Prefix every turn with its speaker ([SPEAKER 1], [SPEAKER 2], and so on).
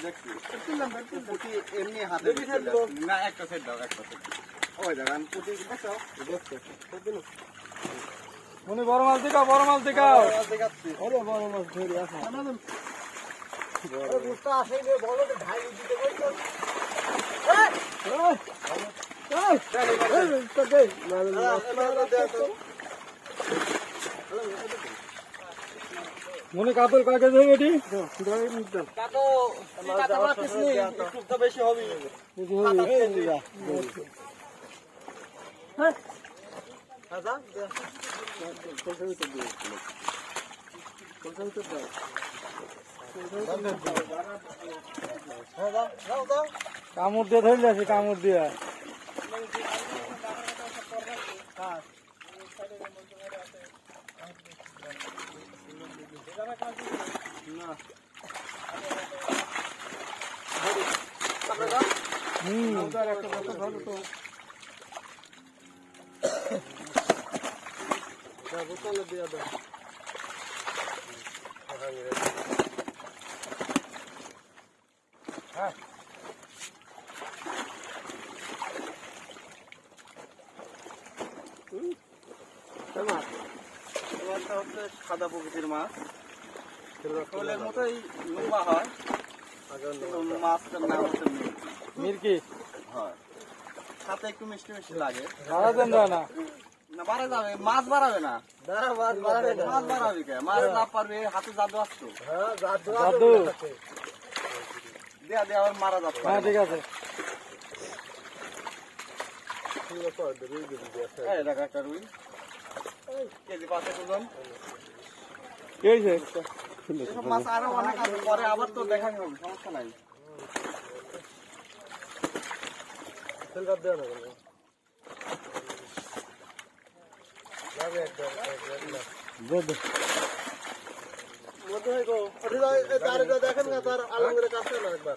[SPEAKER 1] দেখছি পুঁটি এমনি হাতে না একটা সেট দাও একটা সেট ওই দেখেন পুঁটি দেখছো
[SPEAKER 2] মনে বড় মাছ দেখাও বড় মাছ দেখাও
[SPEAKER 1] দেখাচ্ছি
[SPEAKER 2] ওরে বড় মাছ ধরে আসো
[SPEAKER 1] বুঝতে আসে বলো যে ভাই দিতে বলছো
[SPEAKER 2] মনে কাতল কাকে দেবে এটি
[SPEAKER 1] বেশি হবে
[SPEAKER 2] কামড় দিয়ে ধরলে আছে কামড় দিয়ে
[SPEAKER 1] সাদা প্রকৃতির মাছ শোলের মতোই লম্বা হয় মাছটার নাম হচ্ছে
[SPEAKER 2] মির্কি
[SPEAKER 1] হয় সাথে একটু মিষ্টি মিষ্টি লাগে
[SPEAKER 2] বাড়াবেন না
[SPEAKER 1] না বাড়া যাবে মাছ বাড়াবে না মাছ বাড়াবে কে মাছ না পারবে হাতে জাদু আসতো
[SPEAKER 2] দাদু
[SPEAKER 1] দেয়া দেয়া আবার মারা যাচ্ছে
[SPEAKER 2] হ্যাঁ ঠিক আছে
[SPEAKER 1] এই দেখ একটা রুই কেজি 5 ওজন
[SPEAKER 2] কি হয়েছে
[SPEAKER 1] এসব মাছ আরো অনেক আছে পরে আবার তো দেখানো হবে সমস্যা নাই দেখেন না তার আলমগীরের কাছে না একবার